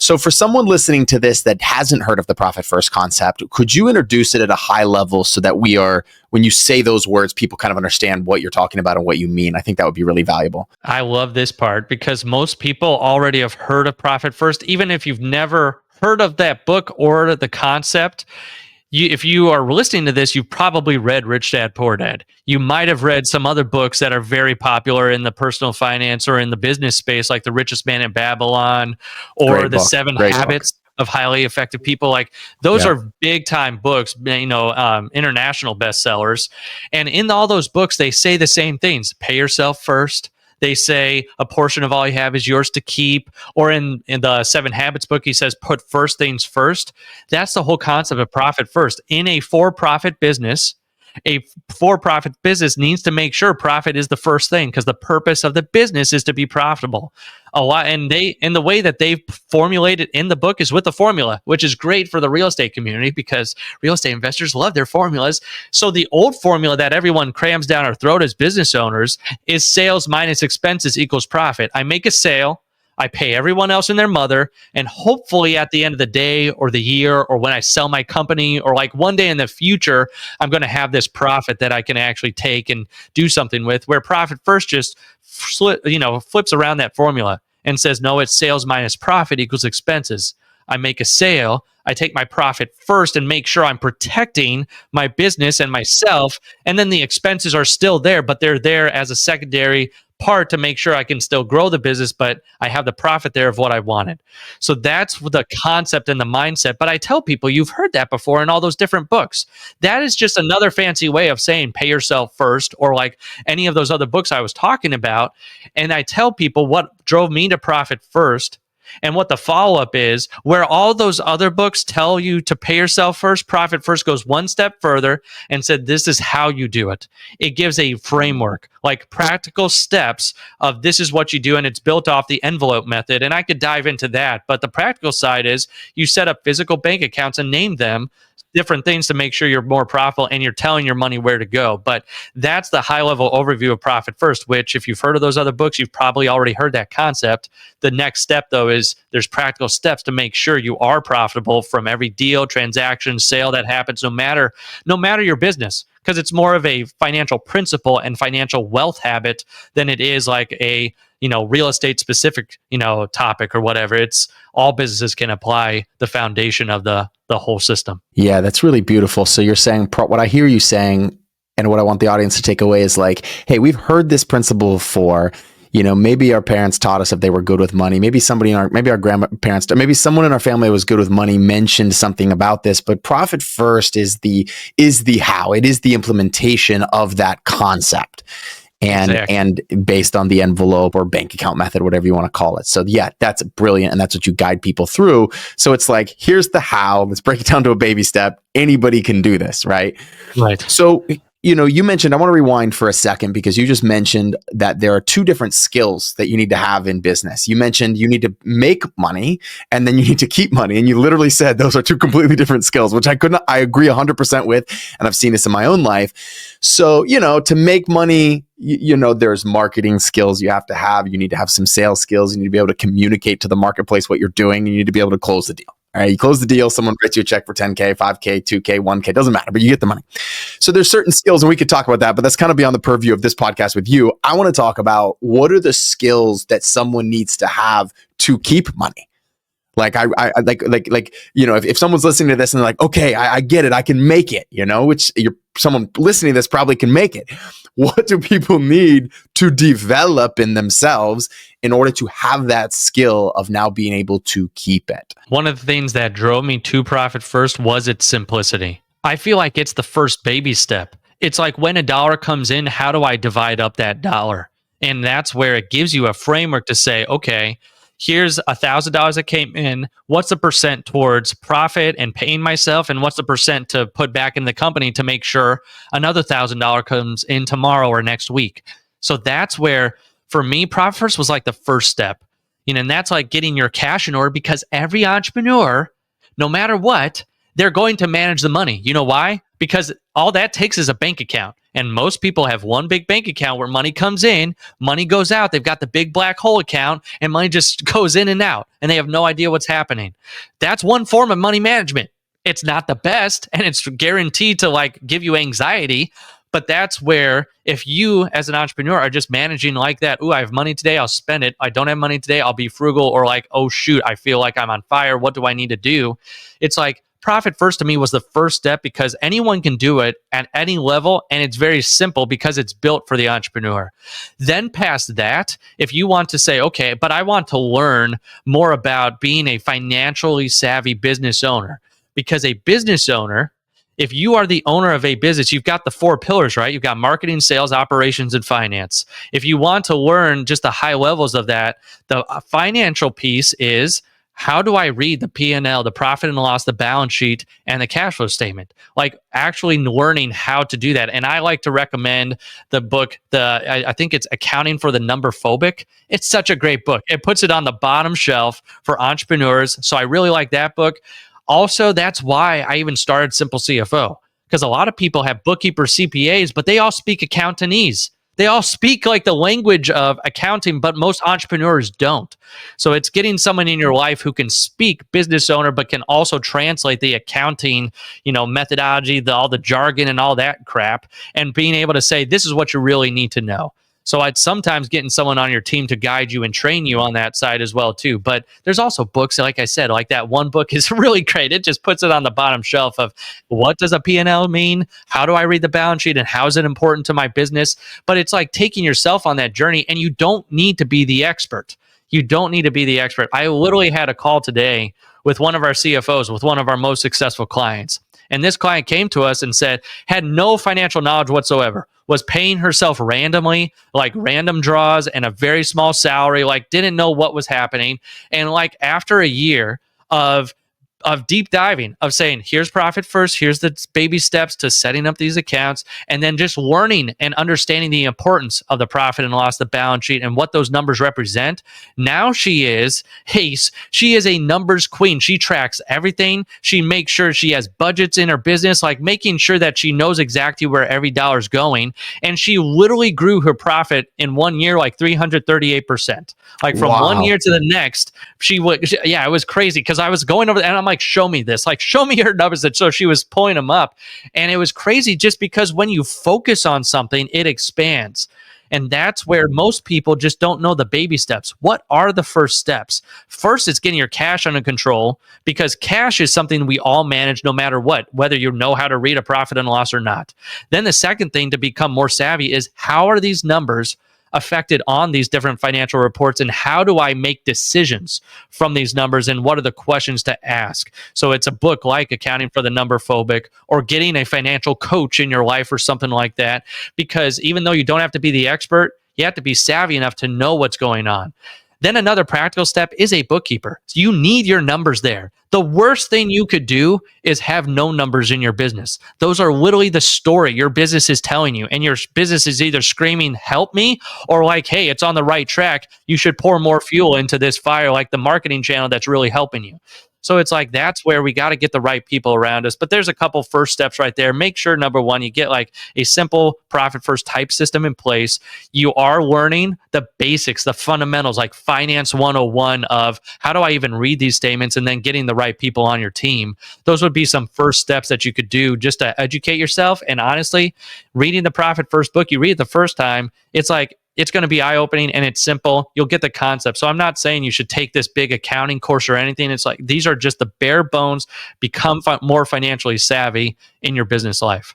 So for someone listening to this that hasn't heard of the profit first concept, could you introduce it at a high level so that when you say those words, people kind of understand what you're talking about and what you mean? I think that would be really valuable. I love this part because most people already have heard of Profit First, even if you've never heard of that book or the concept. If you are listening to this, you've probably read Rich Dad Poor Dad. You might have read some other books that are very popular in the personal finance or in the business space, like The Richest Man in Babylon or Great The book. Seven Great Habits of Highly Effective People. Like those are big time books, international bestsellers. And in all those books, they say the same things: pay yourself first. They say a portion of all you have is yours to keep. Or in the Seven Habits book, he says, put first things first. That's the whole concept of profit first. In a for-profit business needs to make sure profit is the first thing, because the purpose of the business is to be profitable. And the way that they've formulated in the book is with the formula, which is great for the real estate community because real estate investors love their formulas. So the old formula that everyone crams down our throat as business owners is sales minus expenses equals profit. I make a sale, I pay everyone else and their mother, and hopefully at the end of the day or the year or when I sell my company or like one day in the future, I'm going to have this profit that I can actually take and do something with, where profit first just flips around that formula and says, no, it's sales minus profit equals expenses. I make a sale, I take my profit first and make sure I'm protecting my business and myself. And then the expenses are still there, but they're there as a secondary part to make sure I can still grow the business, but I have the profit there of what I wanted. So that's the concept and the mindset. But I tell people, you've heard that before in all those different books. That is just another fancy way of saying pay yourself first, or like any of those other books I was talking about. And I tell people what drove me to profit first and what the follow-up is, where all those other books tell you to pay yourself first. Profit First goes one step further and said, this is how you do it. It gives a framework, like practical steps of this is what you do, and it's built off the envelope method. And I could dive into that, but the practical side is you set up physical bank accounts and name them different things to make sure you're more profitable and you're telling your money where to go. But that's the high level overview of Profit First, which if you've heard of those other books, you've probably already heard that concept. The next step though is there's practical steps to make sure you are profitable from every deal, transaction, sale that happens, no matter your business, because it's more of a financial principle and financial wealth habit than it is like a real estate specific topic or whatever. It's all businesses can apply the foundation of the whole system. Yeah, that's really beautiful. So you're saying, what I hear you saying, and what I want the audience to take away is like, hey, we've heard this principle before. Maybe our parents taught us if they were good with money. Maybe maybe our grandparents, maybe someone in our family was good with money, mentioned something about this. But profit first is the how. It is the implementation of that concept. And based on the envelope or bank account method, whatever you want to call it. So yeah, that's brilliant. And that's what you guide people through. So it's like, here's the how, let's break it down to a baby step. Anybody can do this, right? Right. So, you mentioned, I want to rewind for a second because you just mentioned that there are two different skills that you need to have in business. You mentioned you need to make money and then you need to keep money. And you literally said those are two completely different skills, which I agree 100% with. And I've seen this in my own life. So, to make money, there's marketing skills you have to have. You need to have some sales skills. You need to be able to communicate to the marketplace what you're doing. You need to be able to close the deal. All right, you close the deal, someone writes you a check for 10K, 5K, 2K, 1K, doesn't matter, but you get the money. So there's certain skills, and we could talk about that, but that's kind of beyond the purview of this podcast with you. I want to talk about what are the skills that someone needs to have to keep money. Like if someone's listening to this and they're like, okay, I get it, I can make it, which someone listening to this probably can make it. What do people need to develop in themselves in order to have that skill of now being able to keep it? One of the things that drove me to Profit First was its simplicity. I feel like it's the first baby step. It's like when a dollar comes in, how do I divide up that dollar? And that's where it gives you a framework to say, okay, here's $1,000 that came in. What's the percent towards profit and paying myself? And what's the percent to put back in the company to make sure another $1,000 comes in tomorrow or next week? So that's where, for me, Profit First was like the first step. And that's like getting your cash in order, because every entrepreneur, no matter what, they're going to manage the money. You know why? Because all that takes is a bank account. And most people have one big bank account where money comes in, money goes out. They've got the big black hole account, and money just goes in and out, and they have no idea what's happening. That's one form of money management. It's not the best, and it's guaranteed to like give you anxiety. But that's where, if you as an entrepreneur are just managing like that, ooh, I have money today, I'll spend it. I don't have money today, I'll be frugal. Or like, oh shoot, I feel like I'm on fire. What do I need to do? It's like profit first to me was the first step, because anyone can do it at any level. And it's very simple because it's built for the entrepreneur. Then past that, if you want to say, okay, but I want to learn more about being a financially savvy business owner, because a business owner, if you are the owner of a business, you've got the four pillars, right? You've got marketing, sales, operations, and finance. If you want to learn just the high levels of that, the financial piece is, how do I read the P&L, the profit and loss, the balance sheet, and the cash flow statement? Like actually learning how to do that. And I like to recommend the book, I think it's Accounting for the Number Phobic. It's such a great book. It puts it on the bottom shelf for entrepreneurs. So I really like that book. Also, that's why I even started Simple CFO, because a lot of people have bookkeepers, CPAs, but they all speak accountanese. They all speak like the language of accounting, but most entrepreneurs don't. So it's getting someone in your life who can speak business owner, but can also translate the accounting, methodology, all the jargon and all that crap, and being able to say, this is what you really need to know. So I'd sometimes getting someone on your team to guide you and train you on that side as well too. But there's also books, like I said, like that one book is really great. It just puts it on the bottom shelf of, what does a P&L mean? How do I read the balance sheet, and how is it important to my business? But it's like taking yourself on that journey, and you don't need to be the expert. You don't need to be the expert. I literally had a call today with one of our CFOs, with one of our most successful clients. And this client came to us and said, had no financial knowledge whatsoever, was paying herself randomly, like random draws and a very small salary, like didn't know what was happening. And like after a year of deep diving, of saying, here's profit first, here's the baby steps to setting up these accounts, and then just learning and understanding the importance of the profit and loss, the balance sheet, and what those numbers represent. Now she is a numbers queen. She tracks everything. She makes sure she has budgets in her business, like making sure that she knows exactly where every dollar's going. And she literally grew her profit in 1 year like 338%. Like from 1 year to the next, it was crazy, because I was going over and I'm like, show me this, like show me her numbers. And so she was pulling them up, and it was crazy, just because when you focus on something, it expands. And that's where most people just don't know the baby steps. What are the first steps? First, it's getting your cash under control, because cash is something we all manage no matter what, whether you know how to read a profit and loss or not. Then the second thing to become more savvy is, how are these numbers affected on these different financial reports, and how do I make decisions from these numbers, and what are the questions to ask? So it's a book like Accounting for the Number Phobic, or getting a financial coach in your life or something like that, because even though you don't have to be the expert, you have to be savvy enough to know what's going on. Then another practical step is a bookkeeper. So you need your numbers there. The worst thing you could do is have no numbers in your business. Those are literally the story your business is telling you. And your business is either screaming, help me, or like, hey, it's on the right track. You should pour more fuel into this fire, like the marketing channel that's really helping you. So it's like, that's where we got to get the right people around us. But there's a couple first steps right there. Make sure, number one, you get like a simple profit first type system in place. You are learning the basics, the fundamentals, like finance 101 of, how do I even read these statements, and then getting the right people on your team. Those would be some first steps that you could do just to educate yourself. And honestly, reading the profit first book, you read it the first time, it's like, it's going to be eye-opening, and it's simple. You'll get the concept. So I'm not saying you should take this big accounting course or anything. It's like, these are just the bare bones. Become more financially savvy in your business life.